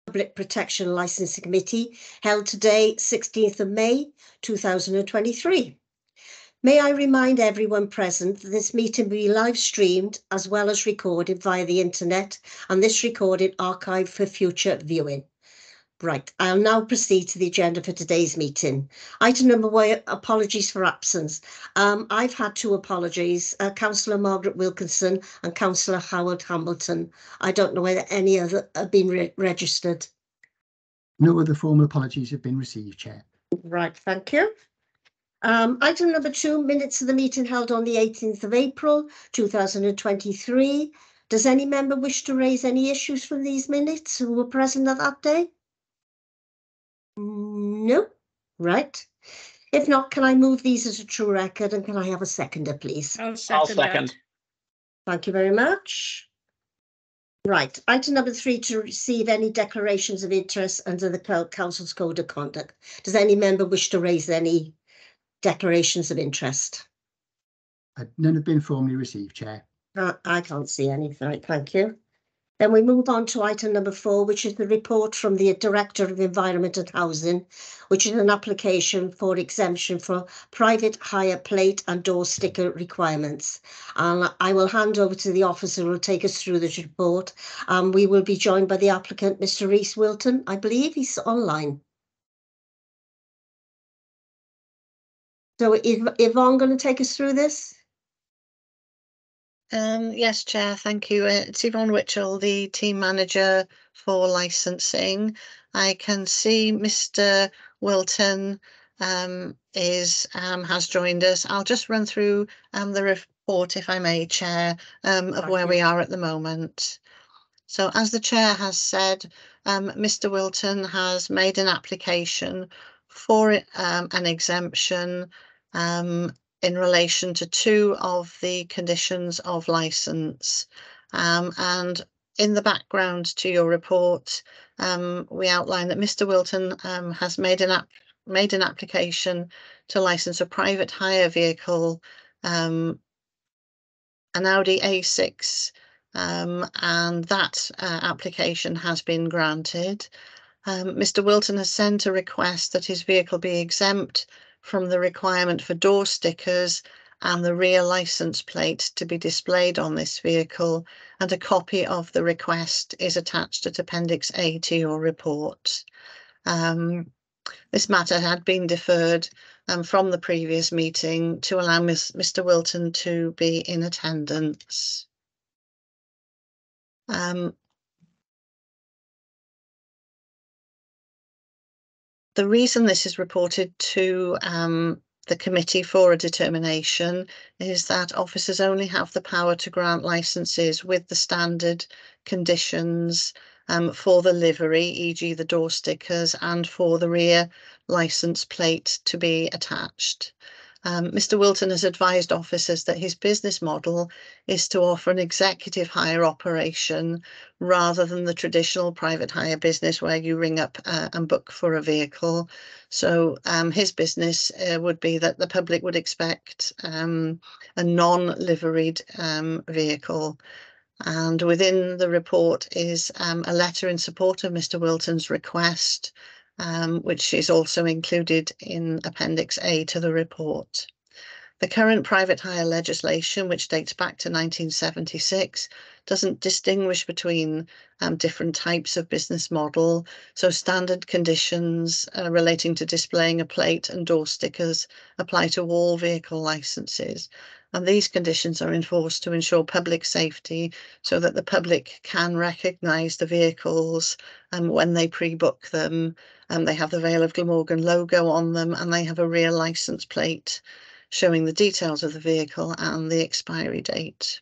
Public Protection Licensing Committee held today, 16th of May 2023. May I remind everyone present that this meeting will be live streamed as well as recorded via the internet, and this recorded archived for future viewing. Right, I'll now proceed to the agenda for today's meeting. Item number 1, apologies for absence. I've had 2 apologies, Councillor Margaret Wilkinson and Councillor Howard Hamilton. I don't know whether any other have been registered. No other formal apologies have been received, Chair. Right, thank you. Item number 2, minutes of the meeting held on the 18th of April 2023. Does any member wish to raise any issues from these minutes who were present at that day? No. Right. If not, can I move these as a true record, and can I have a seconder, please? I'll second. Thank you very much. Right. Item number 3, to receive any declarations of interest under the Council's Code of Conduct. Does any member wish to raise any declarations of interest? None have been formally received, Chair. I can't see any. Right, thank you. Then we move on to item number 4, which is the report from the Director of Environment and Housing, which is an application for exemption for private hire plate and door sticker requirements. And I will hand over to the officer who will take us through this report. We will be joined by the applicant, Mr. Rhys Wilton. I believe he's online. So is Yvonne going to take us through this? Yes, Chair, thank you. It's Yvonne Witchell, the team manager for licensing. I can see Mr. Wilton has joined us. I'll just run through the report, if I may, Chair, of where we are at the moment. So as the Chair has said, Mr. Wilton has made an application for an exemption in relation to 2 of the conditions of licence. And in the background to your report, we outline that Mr. Wilton has made an application to licence a private hire vehicle, an Audi A6, and that application has been granted. Mr. Wilton has sent a request that his vehicle be exempt from the requirement for door stickers and the rear licence plate to be displayed on this vehicle, and a copy of the request is attached at Appendix A to your report. This matter had been deferred from the previous meeting to allow Mr. Wilton to be in attendance. The reason this is reported to the committee for a determination is that officers only have the power to grant licences with the standard conditions for the livery, e.g. the door stickers, and for the rear licence plate to be attached. Mr. Wilton has advised officers that his business model is to offer an executive hire operation rather than the traditional private hire business where you ring up and book for a vehicle. So his business would be that the public would expect a non-liveried vehicle. And within the report is a letter in support of Mr. Wilton's request, which is also included in Appendix A to the report. The current private hire legislation, which dates back to 1976, doesn't distinguish between different types of business model. So standard conditions relating to displaying a plate and door stickers apply to all vehicle licenses. And these conditions are enforced to ensure public safety so that the public can recognise the vehicles when they pre-book them. They have the Vale of Glamorgan logo on them, and they have a rear licence plate showing the details of the vehicle and the expiry date.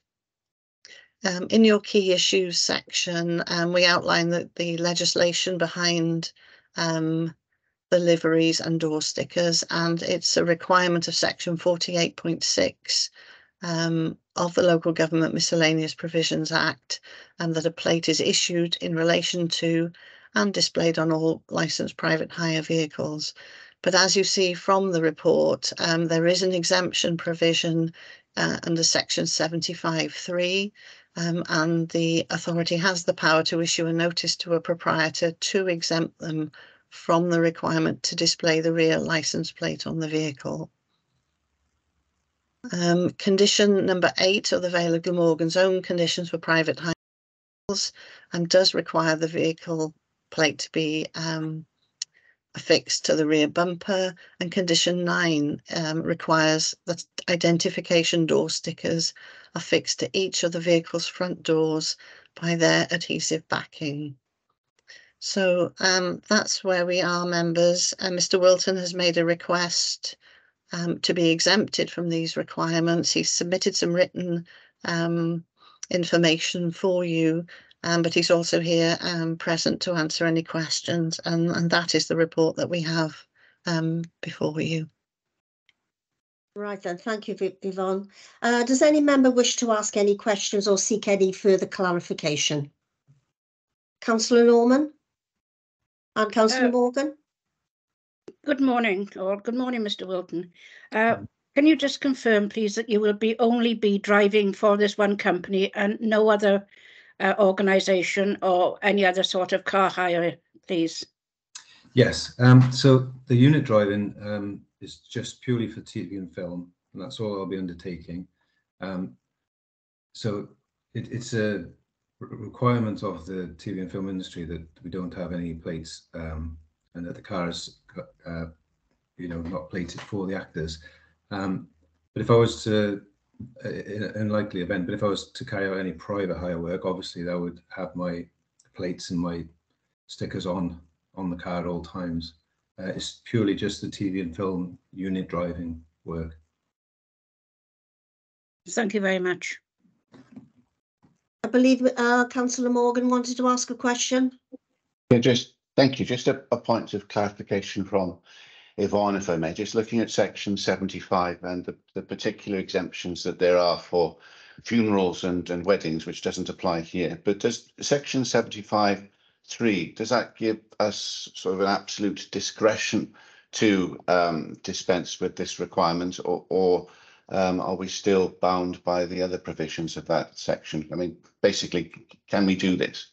In your key issues section, we outline that the legislation behind the liveries and door stickers, and it's a requirement of section 48.6 of the Local Government Miscellaneous Provisions Act, and that a plate is issued in relation to and displayed on all licensed private hire vehicles. But as you see from the report, there is an exemption provision under section 75(3), and the authority has the power to issue a notice to a proprietor to exempt them from the requirement to display the rear licence plate on the vehicle. Condition number 8 of the Vale of Glamorgan's own conditions for private hire vehicles does require the vehicle plate to be affixed to the rear bumper, and condition 9 requires that identification door stickers affixed to each of the vehicle's front doors by their adhesive backing. So that's where we are, members. Mr. Wilton has made a request to be exempted from these requirements. He's submitted some written information for you, but he's also here present to answer any questions, and that is the report that we have before you. Right then, thank you, Yvonne. Does any member wish to ask any questions or seek any further clarification? Councillor Norman and Councillor Morgan? Good morning, or good morning, Mr. Wilton. Can you just confirm, please, that you will only be driving for this one company and no other organisation or any other sort of car hire, please? Yes. So the unit driving is just purely for TV and film, and that's all I'll be undertaking. So it's a requirement of the TV and film industry that we don't have any plates, and that the cars, not plated for the actors. But if I was to, in an unlikely event, but if I was to carry out any private hire work, obviously that would have my plates and my stickers on the car at all times. It's purely just the TV and film unit driving work. Thank you very much. I believe Councillor Morgan wanted to ask a question. Yeah, thank you. Just a point of clarification from Yvonne, if I may. Just looking at section 75 and the particular exemptions that there are for funerals and weddings, which doesn't apply here. But does section 75(3), does that give us sort of an absolute discretion to dispense with this requirement, or are we still bound by the other provisions of that section? I mean, basically, can we do this?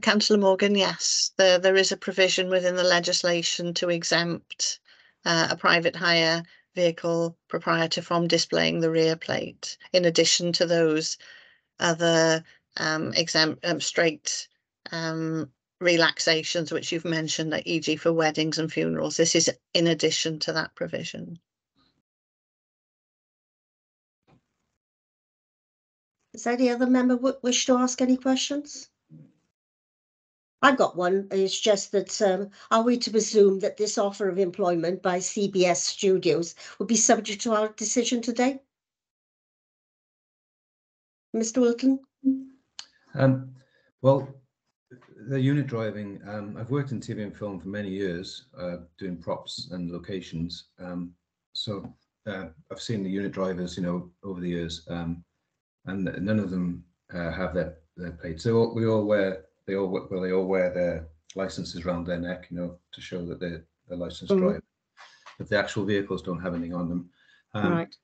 Councillor Morgan, yes, there is a provision within the legislation to exempt a private hire vehicle proprietor from displaying the rear plate, in addition to those other straight relaxations which you've mentioned, like e.g. for weddings and funerals. This is in addition to that provision. Does any other member wish to ask any questions? I've got one. It's just that are we to presume that this offer of employment by CBS Studios would be subject to our decision today? Mr. Wilton? Well, the unit driving, I've worked in TV and film for many years, doing props and locations. So I've seen the unit drivers, over the years, and none of them have their plates. So they all wear their licenses around their neck, to show that they're licensed driver. But the actual vehicles don't have anything on them. Right.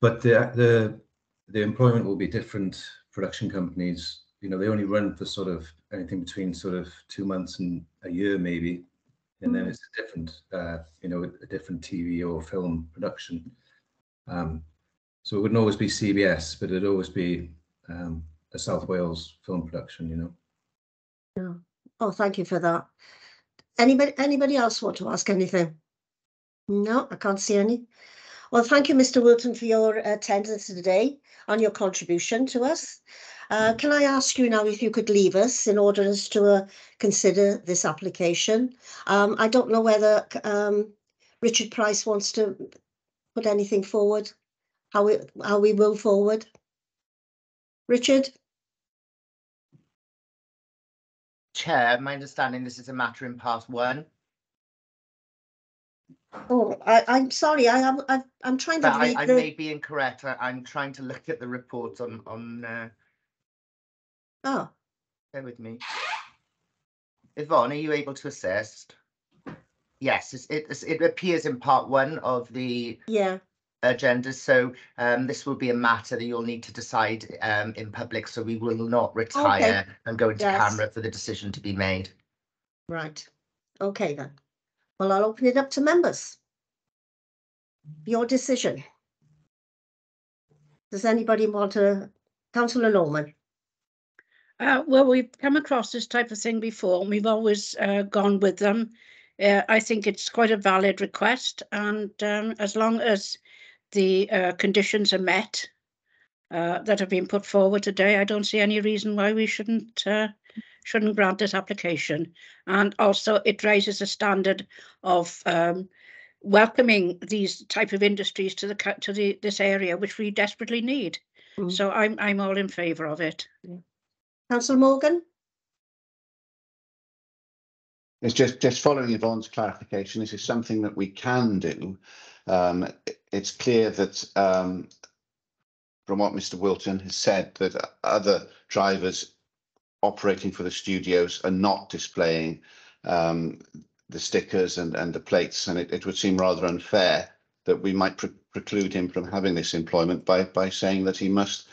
But the employment will be different. Production companies, they only run for sort of anything between sort of 2 months and a year, maybe, and then it's a different, a different TV or film production. So it wouldn't always be CBS, but it'd always be a South Wales film production, Yeah. Oh, thank you for that. Anybody else want to ask anything? No, I can't see any. Well, thank you, Mr. Wilton, for your attendance today and your contribution to us. Can I ask you now if you could leave us in order to consider this application? I don't know whether Richard Price wants to put anything forward, how we move forward. Richard? Chair, my understanding this is a matter in part 1. Oh, I'm sorry. I'm trying to read. I may be incorrect. I'm trying to look at the report on. Oh, Bear with me. Yvonne, are you able to assist? Yes, it appears in part 1 of the agenda. So this will be a matter that you'll need to decide in public. So we will not retire and go into camera for the decision to be made. Right. Okay then. Well, I'll open it up to members. Your decision. Does anybody want to? Councillor Norman? Well, we've come across this type of thing before, and we've always gone with them. I think it's quite a valid request, and as long as the conditions are met that have been put forward today, I don't see any reason why we shouldn't grant this application. And also, it raises a standard of welcoming these type of industries to this area, which we desperately need. So I'm all in favour of it. Councillor Morgan? It's just following Yvonne's clarification. This is something that we can do. It's clear that from what Mr. Wilton has said, that other drivers operating for the studios are not displaying the stickers and the plates, and it would seem rather unfair that we might preclude him from having this employment by saying that he must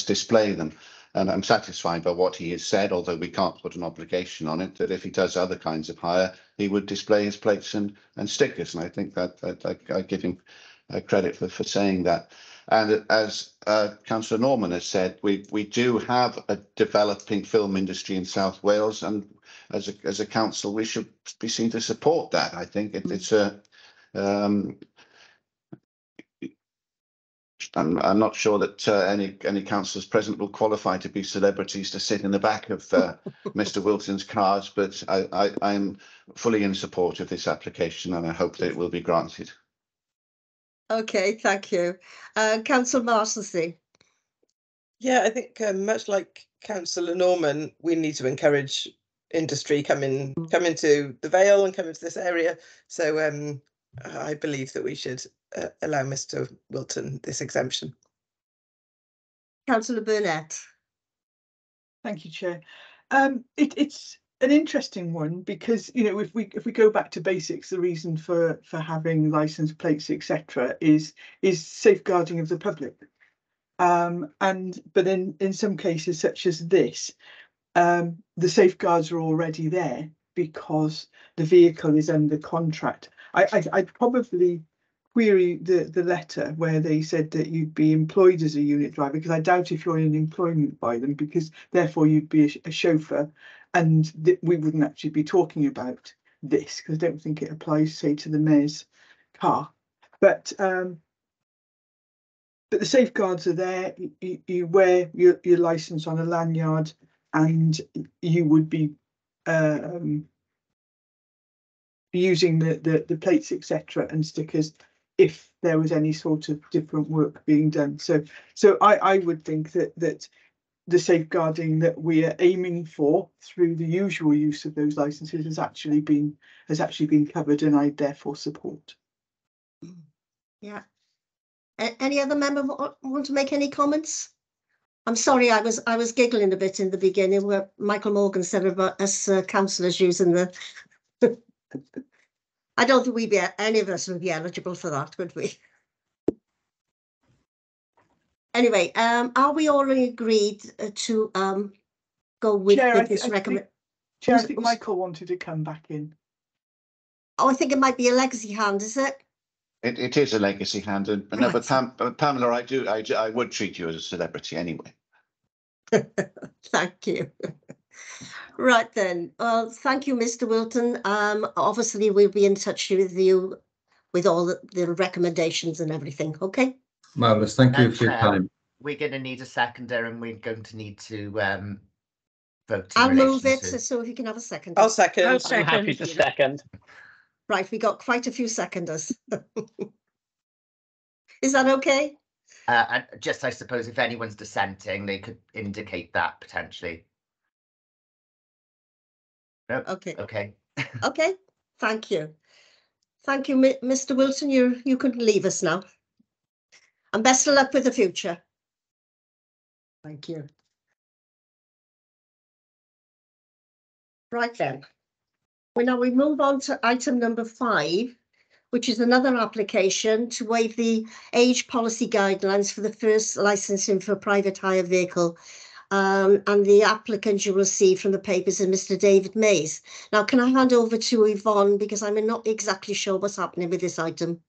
display them. And I'm satisfied by what he has said, although we can't put an obligation on it, that if he does other kinds of hire, he would display his plates and stickers. And I think that I give him credit for saying that. And as Councillor Norman has said, we do have a developing film industry in South Wales, and as a council, we should be seen to support that. I think it's a I'm not sure that any councillors present will qualify to be celebrities to sit in the back of Mr. Wilson's cars, but I'm fully in support of this application, and I hope that it will be granted. Okay, thank you. Councillor Marsdensley? Yeah, I think much like Councillor Norman, we need to encourage industry come into the Vale and come into this area. So I believe that we should allow Mr. Wilton this exemption. Councillor Burnett? Thank you, Chair. It's an interesting one because, you know, if we go back to basics, the reason for having license plates, etc., is safeguarding of the public. But in some cases, such as this, the safeguards are already there because the vehicle is under contract. I'd probably query the letter where they said that you'd be employed as a unit driver, because I doubt if you're in employment by them, because therefore you'd be a chauffeur, and we wouldn't actually be talking about this, because I don't think it applies, say, to the mayor's car. But the safeguards are there. You wear your license on a lanyard, and you would be using the plates, etc., and stickers if there was any sort of different work being done. So I would think that the safeguarding that we are aiming for through the usual use of those licenses has actually been covered, and I therefore support. Yeah. Any other member want to make any comments? I'm sorry, I was giggling a bit in the beginning where Michael Morgan said about us councillors using the. I don't think any of us would be eligible for that, would we? Anyway, are we already agreed to go with this recommendation? Chair, I think Michael wanted to come back in. Oh, I think it might be a legacy hand, is it? It is a legacy hand, and no, but Pamela, I would treat you as a celebrity anyway. Thank you. Right then. Well, thank you, Mr. Wilton. Obviously, we'll be in touch with you with all the recommendations and everything. Okay. Marvellous. Thank you for your time. We're going to need a seconder, and we're going to need to vote. I'll move it. So if you can have a second. I'll second. I'm happy to second. Right, we got quite a few seconders. Is that okay? Just, I suppose, if anyone's dissenting, they could indicate that potentially. No. Okay. Okay. Okay. Thank you. Thank you, Mr. Wilton. You can leave us now. And best of luck with the future. Thank you. Right then. Well, now we move on to item number 5, which is another application to waive the age policy guidelines for the first licensing for a private hire vehicle. And the applicant you will see from the papers is Mr. David Mays. Now, can I hand over to Yvonne, because I'm not exactly sure what's happening with this item.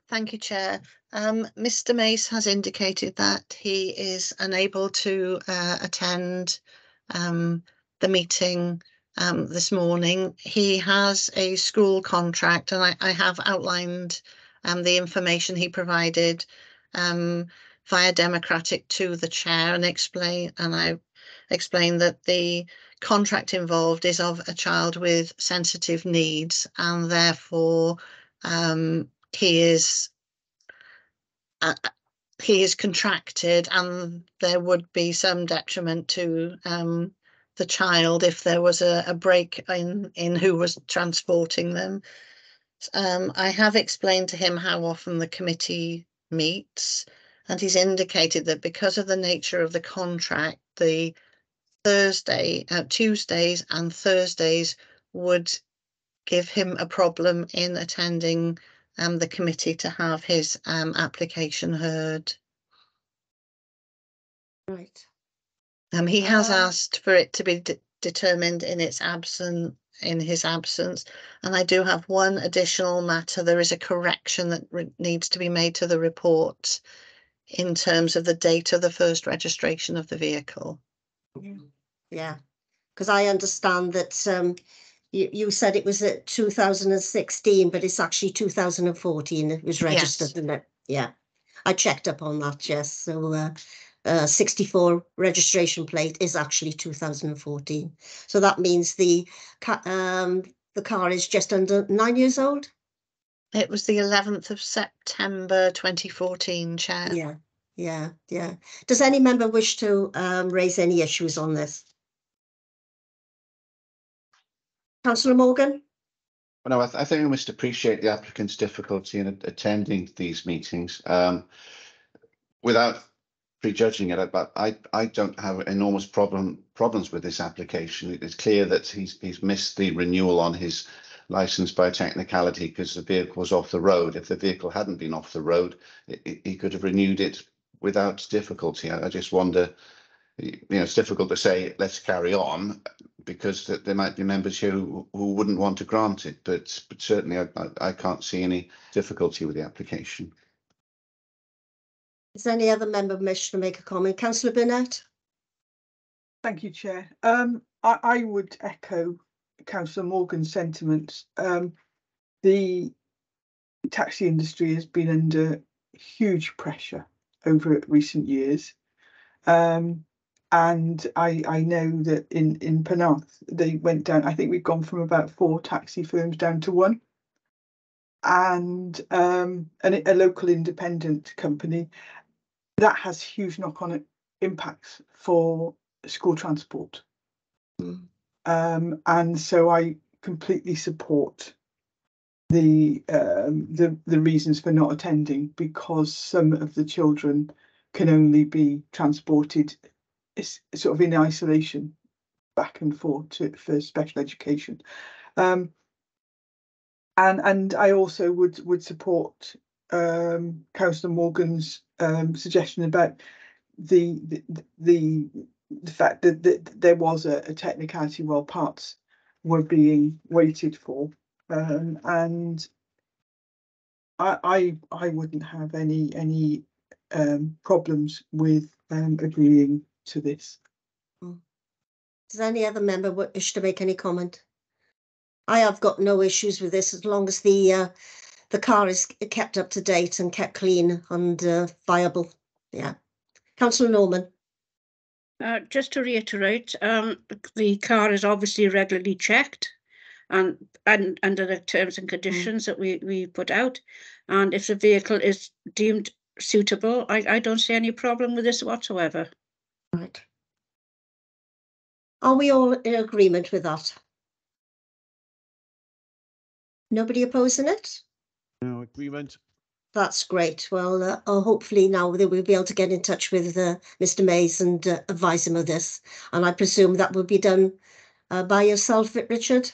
Thank you, Chair. Mr. Mace has indicated that he is unable to attend the meeting this morning. He has a school contract, and I have outlined the information he provided via Democratic to the Chair, and I explained that the contract involved is of a child with sensitive needs, and therefore he is contracted, and there would be some detriment to the child if there was a break in who was transporting them. I have explained to him how often the committee meets, and he's indicated that because of the nature of the contract, the Tuesdays and Thursdays would give him a problem in attending the committee to have his application heard. Right. He has asked for it to be determined in his absence, and I do have one additional matter. There is a correction that needs to be made to the report in terms of the date of the first registration of the vehicle. Yeah, because I understand that you said it was at 2016, but it's actually 2014 it was registered, Yes. isn't it? Yeah, I checked up on that, yes. So 64 registration plate is actually 2014. So that means the car is just under 9 years old? It was the 11th of September 2014, Chair. Yeah. Does any member wish to raise any issues on this? Councillor Morgan? Well, no, I think we must appreciate the applicant's difficulty in attending these meetings. Without prejudging it, but I don't have enormous problems with this application. It's clear that he's missed the renewal on his license by technicality because the vehicle was off the road. If the vehicle hadn't been off the road, he could have renewed it without difficulty. I just wonder, it's difficult to say let's carry on because there might be members here who wouldn't want to grant it, but certainly I can't see any difficulty with the application. Does any other member wish to make a comment? Councillor Burnett? Thank you, Chair. I would echo Councillor Morgan's sentiments. The taxi industry has been under huge pressure over recent years. And I know that in Penarth, they went down, I think we've gone from about 4 taxi firms down to 1. And a local independent company. That has huge knock-on impacts for school transport. And so I completely support the reasons for not attending, because some of the children can only be transported sort of in isolation back and forth for special education. And I also would support Councillor Morgan's suggestion about the fact that there was a technicality while parts were being waited for, and I wouldn't have any problems with agreeing to this. Does any other member wish to make any comment? I have got no issues with this as long as the car is kept up to date and kept clean and viable. Yeah. Councillor Norman. Just to reiterate, the car is obviously regularly checked and under the terms and conditions that we put out. And if the vehicle is deemed suitable, I don't see any problem with this whatsoever. Right. Are we all in agreement with that? Nobody opposing it? No agreement. That's great. Well, hopefully now they will be able to get in touch with Mr. Mays and advise him of this. And I presume that will be done by yourself, Richard?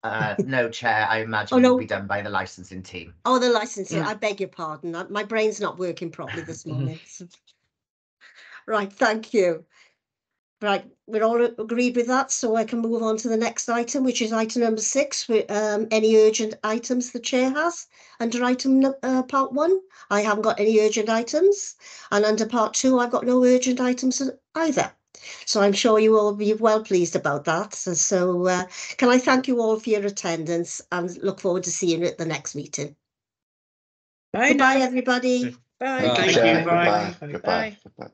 No, Chair, I imagine Oh, it no. will be done by the licensing team. Oh, the licensing. Yeah. I beg your pardon. My brain's not working properly this morning. Right, thank you. Right, we're all agreed with that, so I can move on to the next item, which is item number 6. Any urgent items the chair has under item part 1? I haven't got any urgent items, and under part 2, I've got no urgent items either. So I'm sure you will be well pleased about that. So can I thank you all for your attendance and look forward to seeing you at the next meeting. Bye Goodbye, now. everybody. Bye. Thank you, Thank Chair. you. Bye. Goodbye. Goodbye. Bye. Goodbye.